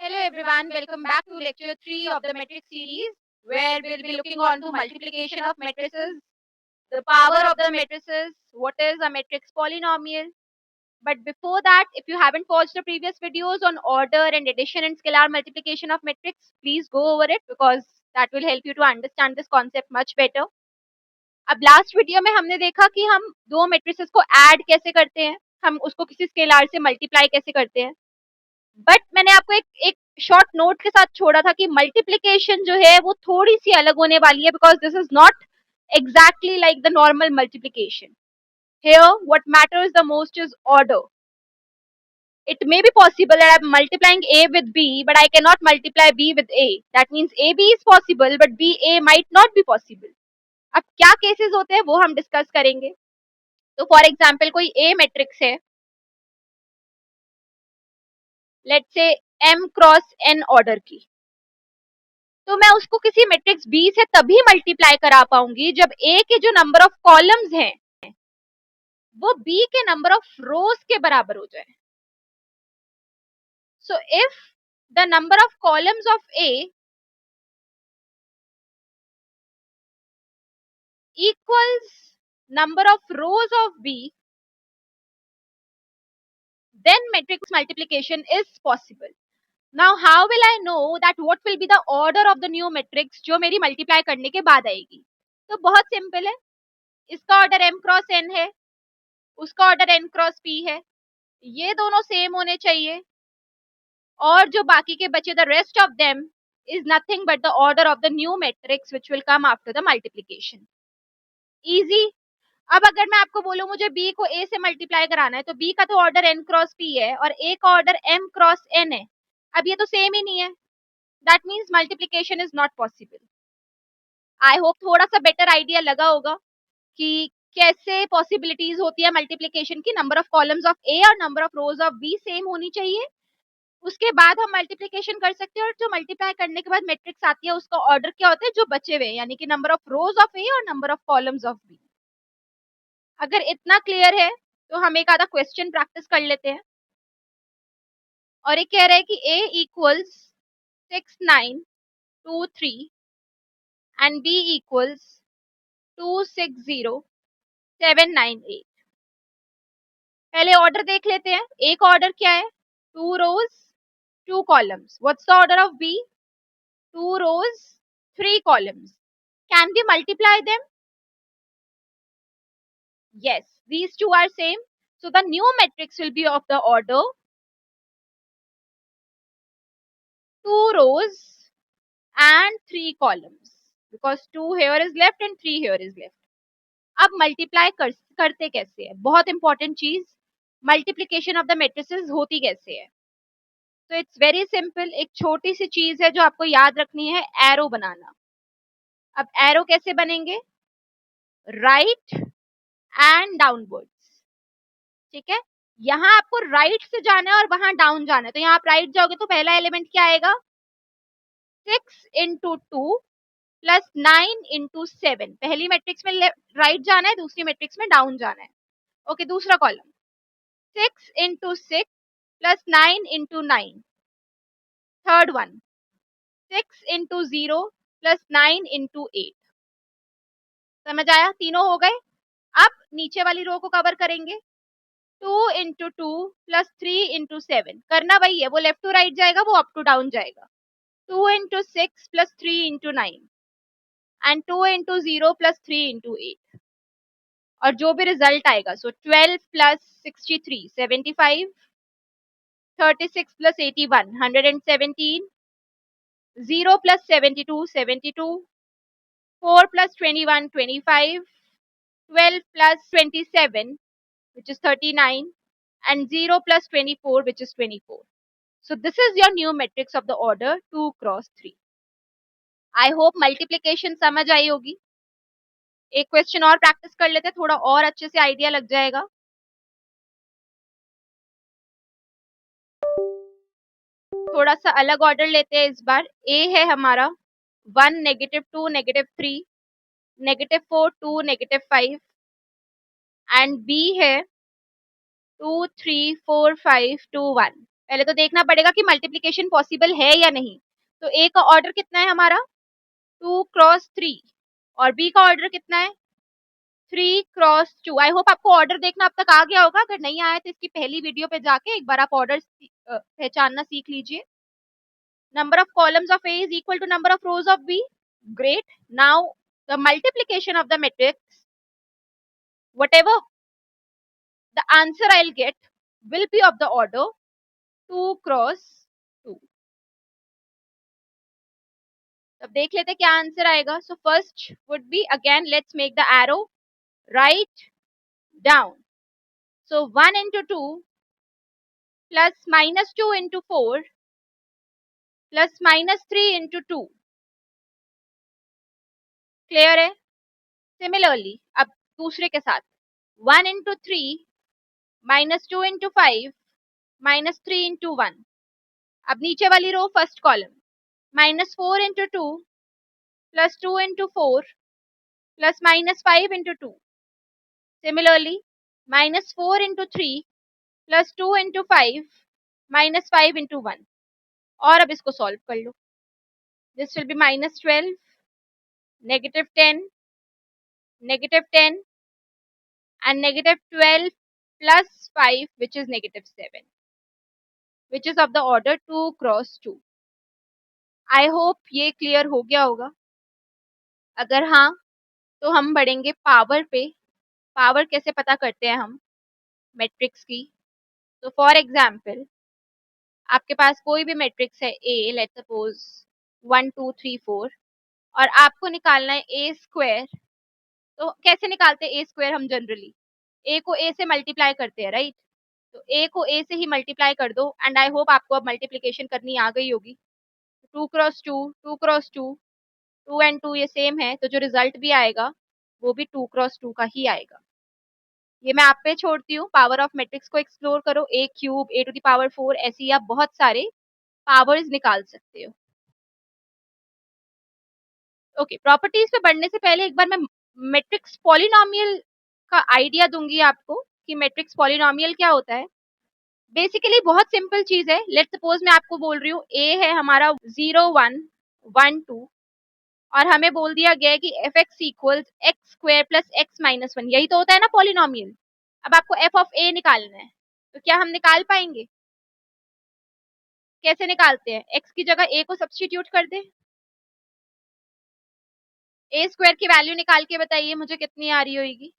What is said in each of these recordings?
Hello everyone, welcome back to lecture 3 of the matrix series where we'll be looking on to multiplication of matrices, the power of the matrices, what is a matrix polynomial. But before that, if you haven't watched the previous videos on order and addition and scalar multiplication of matrix, please go over it because that will help you to understand this concept much better. अब last video में हमने देखा कि हम दो matrices को add कैसे करते हैं, हम उसको किसी स्केलार से मल्टीप्लाई कैसे करते हैं. बट मैंने आपको एक शॉर्ट नोट के साथ छोड़ा था कि मल्टीप्लिकेशन जो है वो थोड़ी सी अलग होने वाली है because this is not exactly like the normal multiplication. Here, what matters the most is order. It may be possible that I'm multiplying A with B, but I cannot multiply B with A. That means AB is possible, but BA might not be possible. अब क्या cases होते हैं वो हम discuss करेंगे. तो for example कोई A matrix है, let's say M cross N order की, तो मैं उसको किसी मैट्रिक्स बी से तभी मल्टीप्लाई करा पाऊंगी जब ए के जो नंबर ऑफ कॉलम्स हैं वो बी के नंबर ऑफ रोज के बराबर हो जाए. So if the number of columns of A equals number of rows of B, then matrix multiplication is possible. Now how will I know that what will be the order of the new matrix जो मेरी multiply करने के बाद आएगी? तो बहुत simple है, इसका ऑर्डर m क्रॉस n है, उसका ऑर्डर n क्रॉस p है, ये दोनों सेम होने चाहिए और जो बाकी के बचे the rest of them is nothing but the order of the new matrix which will come after the multiplication. Easy. अब अगर मैं आपको बोलूं मुझे b को a से मल्टीप्लाई कराना है तो b का तो ऑर्डर n क्रॉस p है और a का ऑर्डर m क्रॉस n है. अब ये तो सेम ही नहीं है, that means multiplication is not possible. I hope थोड़ा सा बेटर आइडिया लगा होगा कि कैसे पॉसिबिलिटीज होती है मल्टीप्लिकेशन की. Number of columns of a और number of rows of b same होनी चाहिए, उसके बाद हम मल्टीप्लिकेशन कर सकते हैं और जो मल्टीप्लाई करने के बाद मैट्रिक्स आती है उसका ऑर्डर क्या होता है जो बचे हुए, यानी कि number of rows of A और number of columns of B. अगर इतना क्लियर है तो हम एक आधा क्वेश्चन प्रैक्टिस कर लेते हैं. और ये कह रहा है कि a equals 6923 and b equals 260798. पहले ऑर्डर देख लेते हैं. एक ऑर्डर क्या है? 2 rows 2 columns. What's the order of b? 2 rows 3 columns. Can we multiply them? Yes, these two are same. So the new matrix will be of the order 2 rows and 3 columns because 2 here is left and 3 here is left. अब multiply करते कैसे है, बहुत important चीज. Multiplication of the matrices होती कैसे है? तो इट्स वेरी सिंपल. एक छोटी सी चीज है जो आपको याद रखनी है, एरो बनाना. अब एरो कैसे बनेंगे? Right and downwards. ठीक है, यहाँ आपको राइट से जाना है और वहां डाउन जाना है. तो यहाँ आप राइट जाओगे तो पहला एलिमेंट क्या आएगा? 6 इंटू 2 प्लस 9 इंटू 7. पहली मैट्रिक्स में राइट जाना है, दूसरी मैट्रिक्स में डाउन जाना है. ओके, दूसरा column 6 into 6 plus 9 into 9. Third one 6 into 0 plus 9 into 8. समझ आया? तीनों हो गए. अब नीचे वाली रो को कवर करेंगे. 2 इंटू 2 प्लस 3 इंटू 7. करना वही है, वो लेफ्ट टू राइट जाएगा, वो अप टू डाउन जाएगा. 2 into 6 plus 3 into 9 and 2 into 0 plus 3 into 8. और जो भी रिजल्ट आएगा, सो 12 plus 63 75, 36 plus 81 117, 0 plus 72 72, 4 plus 21 25, 12 plus 27 which is 39 and 0 plus 24 which is 24. So this is your new matrix of the order 2 cross 3. I hope multiplication समझ आई होगी. एक question और practice कर लेते हैं, थोड़ा और अच्छे से आइडिया लग जाएगा. थोड़ा सा अलग ऑर्डर लेते हैं इस बार. A है हमारा 1 -2 -3 -4 2 -5 एंड B है 2 3 4 5 2 1. पहले तो देखना पड़ेगा कि मल्टीप्लीकेशन पॉसिबल है या नहीं। तो ए का ऑर्डर कितना है हमारा 2 क्रॉस 3 और बी का ऑर्डर कितना है 3 क्रॉस 2। आई होप आपको ऑर्डर देखना अब तक आ गया होगा, अगर नहीं आया तो इसकी पहली वीडियो पे जाके एक बार आप ऑर्डर पहचानना सीख लीजिए। Number of columns of A is equal to number of rows of B. Great. Now the multiplication of the matrix, whatever the answer I'll get will be of the order 2 cross 2. अब देख लेते क्या answer आएगा. So first would be, again let's make the arrow right down. So 1 into 2 plus minus 2 into 4 plus minus 3 into 2. Clear है? Similarly, अब दूसरे के साथ 1 into 3 minus 2 into 5 minus 3 into 1. अब नीचे वाली row first column minus 4 into 2 plus 2 into 4 plus minus 5 into 2. Similarly, minus 4 into 3 plus 2 into 5 minus 5 into 1. और अब इसको सॉल्व कर लो. This will be minus 12, negative 10, negative 10 and negative 12 plus 5, which is negative 7, which is of the order 2 cross 2. I hope ये clear हो गया होगा. अगर हाँ तो हम बढ़ेंगे पावर पे. पावर कैसे पता करते हैं हम मैट्रिक्स की. तो फॉर एग्जाम्पल आपके पास कोई भी मैट्रिक्स है ए, लेट्स सपोज 1 2 3 4 और आपको निकालना है ए स्क्वायर. तो कैसे निकालते हैं ए स्क्वायर हम जनरली ए को ए से मल्टीप्लाई करते हैं, राइट. तो ए को ए से ही मल्टीप्लाई कर दो एंड आई होप आपको अब मल्टीप्लिकेशन करनी आ गई होगी. 2 क्रॉस 2, 2 क्रॉस 2, 2 एंड 2 ये सेम है, तो जो रिजल्ट भी आएगा वो भी 2 क्रॉस 2 का ही आएगा. ये मैं आप पे छोड़ती हूँ. पावर ऑफ मैट्रिक्स को एक्सप्लोर करो. A cube, a to the power 4, ऐसे ही आप बहुत सारे पावर्स निकाल सकते हो. ओके, प्रॉपर्टीज पे बढ़ने से पहले एक बार मैं मैट्रिक्स पॉलिनोमियल का आइडिया दूंगी आपको कि मैट्रिक्स पॉलिनोमियल क्या होता है. बेसिकली बहुत सिंपल चीज है. लेट्स सपोज मैं आपको बोल रही हूँ ए है हमारा 0 1 1 2 और हमें बोल दिया गया है कि F x equals x square plus x minus 1. यही तो होता है ना पॉलिनोमियल. अब आपको एफ ऑफ ए निकालना है, तो क्या हम निकाल पाएंगे? कैसे निकालते हैं? एक्स की जगह ए को सब्स्टिट्यूट कर दे. ए स्क्वायर की वैल्यू निकाल के बताइए मुझे कितनी आ रही होगी.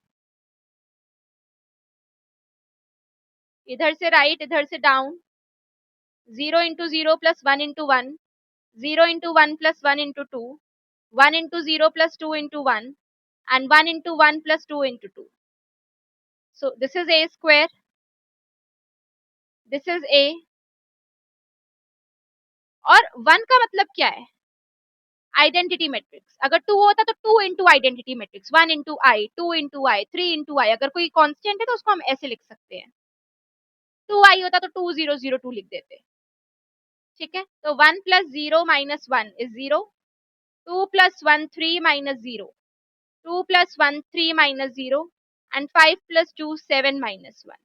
इधर से राइट, इधर से down. 0 into 0 plus 1 into 1, 0 into 1 plus 1 into 2, 1 into 0 plus 2 into 1 and 1 into 1 plus 2 into 2. So this is a square, this is a. और 1 का मतलब क्या है? Identity matrix. अगर 2 होता तो 2 इंटू आइडेंटिटी मैट्रिक्स, 1 इंटू आई, 2 इंटू आई, 3 इंटू आई. अगर कोई कांस्टेंट है तो उसको हम ऐसे लिख सकते हैं. 2 आई होता तो 2 0 0 2 लिख देते. ठीक है. तो 1 plus 0 minus 1 is 0. 2 plus 1 3 minus 0, 2 plus 1 3 minus 0 and 5 plus 2 7 minus 1.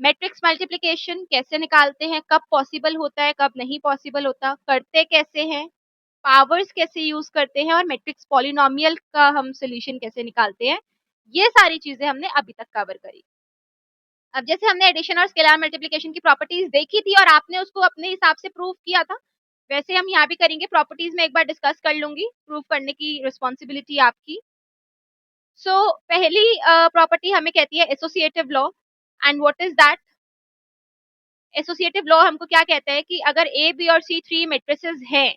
Matrix multiplication कैसे निकालते हैं, कब पॉसिबल होता है, कब नहीं पॉसिबल होता, करते कैसे हैं, पावर्स कैसे यूज करते हैं और मैट्रिक्स पॉलिनोमियल का हम सोल्यूशन कैसे निकालते हैं, ये सारी चीजें हमने अभी तक कवर करी. अब जैसे हमने एडिशन और स्केलर मल्टीप्लिकेशन की प्रॉपर्टीज देखी थी और आपने उसको अपने हिसाब से प्रूव किया था, वैसे हम यहाँ भी करेंगे. प्रॉपर्टीज में एक बार डिस्कस कर लूंगी, प्रूव करने की रिस्पॉन्सिबिलिटी आपकी. सो पहली प्रॉपर्टी हमें कहती है associative law. And what is that? Associative law हमको क्या कहता है कि अगर ए बी और सी थ्री मैट्रिसेस हैं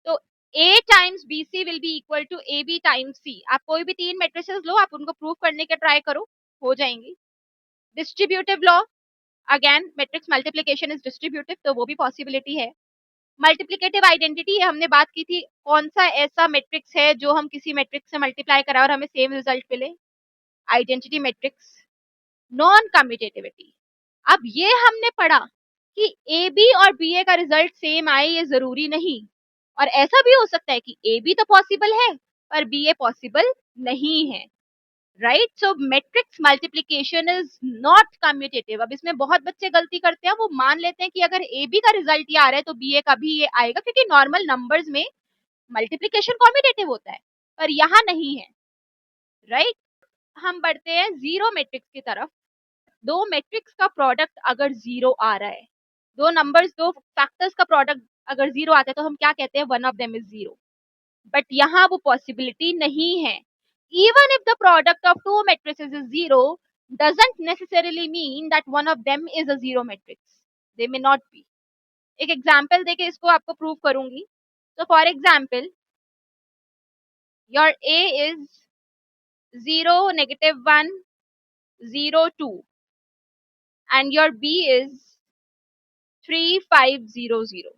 तो a times b c will be equal to a b times c. आप कोई भी तीन मैट्रिसेस लो, आप उनको प्रूव करने का ट्राई करो, हो जाएंगी. Distributive law, again matrix multiplication is distributive, तो वो भी पॉसिबिलिटी है. मल्टीप्लिकेटिव आइडेंटिटी, हमने बात की थी कौन सा ऐसा मैट्रिक्स है जो हम किसी मैट्रिक्स से मल्टीप्लाई कराए और हमें सेम रिजल्ट मिले, आइडेंटिटी मैट्रिक्स. नॉन कम्यूटेटिविटी, अब ये हमने पढ़ा कि ए बी और बी ए का रिजल्ट सेम आए ये जरूरी नहीं, और ऐसा भी हो सकता है कि ए बी तो पॉसिबल है पर बी ए पॉसिबल नहीं है. Right. So matrix multiplication is not commutative. अब इसमें बहुत बच्चे गलती करते हैं, वो मान लेते हैं कि अगर ए बी का रिजल्ट ये आ रहा है तो बी ए का भी ये आएगा, क्योंकि नॉर्मल नंबर्स में मल्टीप्लीकेशन कम्यूटेटिव होता है, पर यहाँ नहीं है. राइट. हम बढ़ते हैं जीरो मैट्रिक्स की तरफ. दो मैट्रिक्स का प्रोडक्ट अगर जीरो आ रहा है, दो नंबर्स, दो फैक्टर्स का प्रोडक्ट अगर जीरो आता है, तो हम क्या कहते हैं, one of them is zero. But यहाँ वो पॉसिबिलिटी नहीं है. Even if the product of to matrices is zero, doesn't necessarily mean that one of them is a zero matrix. They may not be. एक example देके इसको आपको prove करूंगी. So for example, your A is 0, -1, 0, 2 and your B is 3, 5, 0, 0.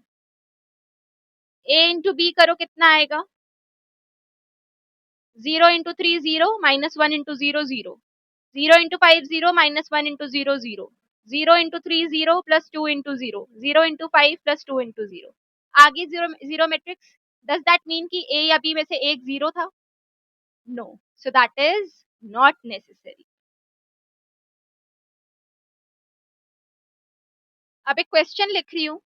A into B करो कितना आएगा? 0 into 3 0, -1 into 0 0. 0 into 5 0, -1 into 0 0. 0 into 3 0 plus 2 into 0. 0 into 5 plus 2 into 0. आगे zero zero matrix. Does that mean कि A या B में से एक zero था? No. So that is not necessary. अब एक क्वेश्चन लिख रही हूं,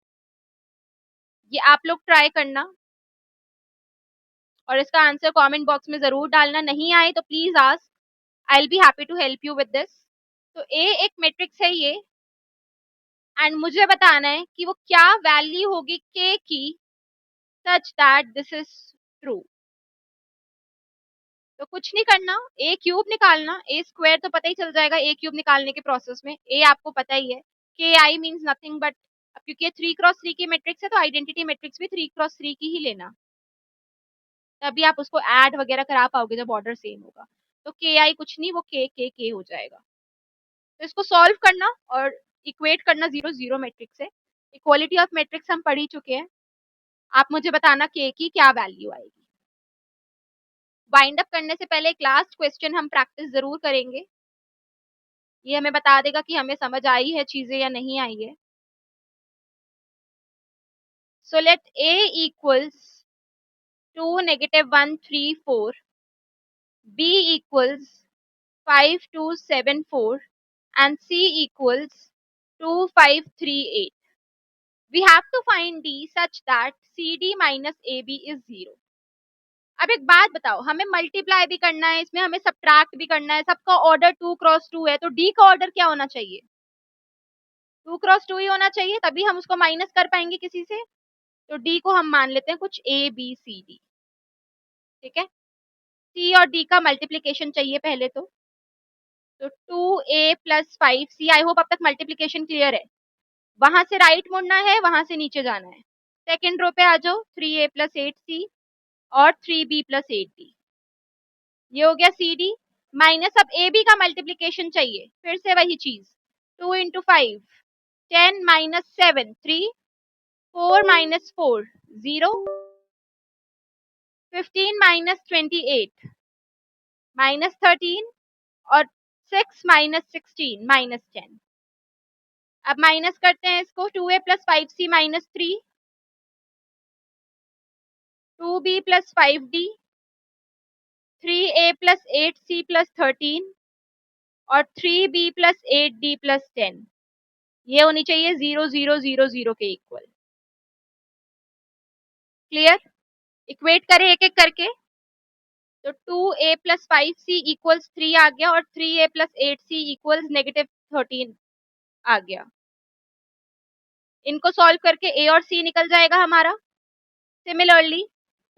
ये आप लोग ट्राई करना और इसका आंसर कमेंट बॉक्स में जरूर डालना. नहीं आए तो please ask, I will be happy to help you with this. तो ए एक मैट्रिक्स है ये, एंड मुझे बताना है कि वो क्या वैल्यू होगी के की such that this is true. तो कुछ नहीं करना, ए क्यूब निकालना. ए स्क्वायर तो पता ही चल जाएगा ए क्यूब निकालने के प्रोसेस में. ए आपको पता ही है, के आई मीन्स नथिंग बट, क्योंकि ये 3x3 की मैट्रिक्स है तो आइडेंटिटी मैट्रिक्स भी 3x3 की ही लेना, तभी आप उसको ऐड वगैरह करा पाओगे जब ऑर्डर सेम होगा. तो के आई कुछ नहीं, वो के हो जाएगा. तो इसको सॉल्व करना और इक्वेट करना जीरो जीरो मैट्रिक्स से. इक्वालिटी ऑफ मैट्रिक्स हम पढ़ ही चुके हैं. आप मुझे बताना के की क्या वैल्यू आएगी. वाइंड अप करने से पहले एक लास्ट क्वेश्चन हम प्रैक्टिस जरूर करेंगे. ये हमें बता देगा कि हमें समझ आई है चीजें या नहीं आई है. So let A equals 2, -1, 3, 4. B equals 5, 2, 7, 4 and C equals 2, 5, 3, 8. We have to find D such that CD minus AB is 0. अब एक बात बताओ, हमें मल्टीप्लाई भी करना है इसमें, हमें सब्ट्रैक्ट भी करना है. सबका ऑर्डर 2x2 है, तो डी का ऑर्डर क्या होना चाहिए? 2x2 ही होना चाहिए, तभी हम उसको माइनस कर पाएंगे किसी से. तो डी को हम मान लेते हैं कुछ ए बी सी डी. ठीक है. सी और डी का मल्टीप्लीकेशन चाहिए पहले तो 2a plus 5c. I hope अब तक मल्टीप्लीकेशन क्लियर है. वहां से राइट मुड़ना है, वहां से नीचे जाना है. सेकेंड रो पे आ जाओ. 3a प्लस 8c और 3b प्लस 8d. ये हो गया cd माइनस. अब ab का मल्टीप्लीकेशन चाहिए, फिर से वही चीज. 2 into 5 10 minus 7 3. 4 minus 4 0. 15 minus 28 minus 13 और 6 माइनस 16 माइनस 10. अब माइनस करते हैं इसको. 2a plus 5c minus 3, 2b plus 5d, 3a plus 8c plus 13 और 3b प्लस 8d प्लस 10. ये होनी चाहिए 0 0 0 0 के इक्वल. क्लियर. इक्वेट करें एक एक करके. तो 2a प्लस 5c इक्वल्स 3 आ गया और 3a प्लस 8c इक्वल्स -13 आ गया. इनको सॉल्व करके a और c निकल जाएगा हमारा. Similarly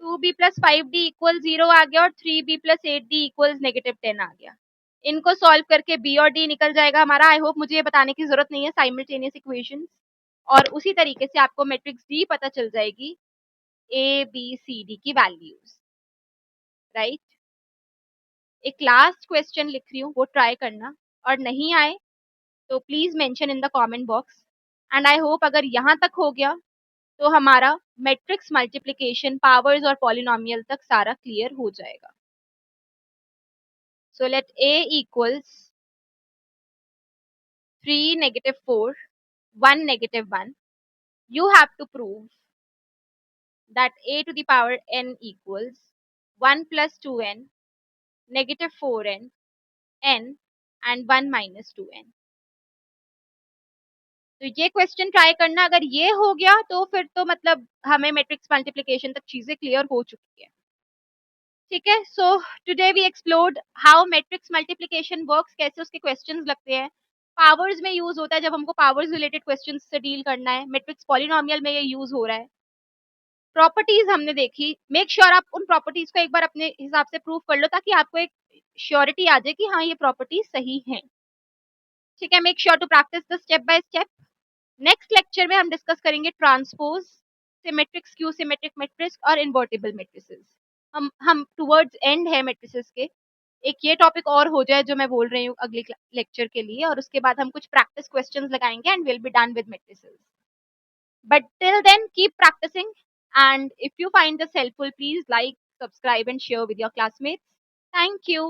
2b plus 5d equal 0 आ गया और 3b प्लस 8d इक्वल्स -10 आ गया. इनको सॉल्व करके b और d निकल जाएगा हमारा. आई होप मुझे ये बताने की जरूरत नहीं है, साइमल्टेनियस इक्वेशंस. और उसी तरीके से आपको मैट्रिक्स D पता चल जाएगी, A B C D की वैल्यूज. राइट. एक लास्ट क्वेश्चन लिख रही हूँ, वो ट्राई करना, और नहीं आए तो please mention in the comment box. And I hope अगर यहाँ तक हो गया तो हमारा मैट्रिक्स मल्टीप्लिकेशन, पावर्स और पॉलिनोमियल तक सारा क्लियर हो जाएगा. So let A equals 3, -4, 1, -1. You have to prove that a to the power n equals 1 plus 2n, -4n, n and 1 minus 2n. तो ये क्वेश्चन ट्राई करना, अगर ये हो गया तो फिर तो मतलब हमें मैट्रिक्स मल्टीप्लिकेशन तक चीजें क्लियर हो चुकी है. ठीक है. So today we explored how matrix multiplication works, कैसे उसके क्वेश्चंस लगते हैं. पावर्स में यूज होता है जब हमको पावर्स रिलेटेड क्वेश्चंस से डील करना है. मैट्रिक्स पॉलिनोमियल में ये यूज हो रहा है. प्रॉपर्टीज हमने देखी. मेक श्योर आप उन प्रॉपर्टीज को एक बार अपने हिसाब से प्रूव कर लो ताकि आपको एक श्योरिटी आ जाए कि हाँ ये प्रॉपर्टीज सही हैं. ठीक है. Make sure to practise the step by step. Next lecture में हम डिस्कस करेंगे transpose, symmetric, skew symmetric matrix और इनवर्टिबल मैट्रिसेस. हम टुवर्ड्स एंड है मैट्रिसेस के. एक ये टॉपिक और हो जाए जो मैं बोल रही हूँ अगले लेक्चर के लिए, और उसके बाद हम कुछ प्रैक्टिस क्वेश्चंस लगाएंगे and will be done with matrices. But till then, keep practicing. And if you find this helpful, please like, subscribe, and share with your classmates. Thank you.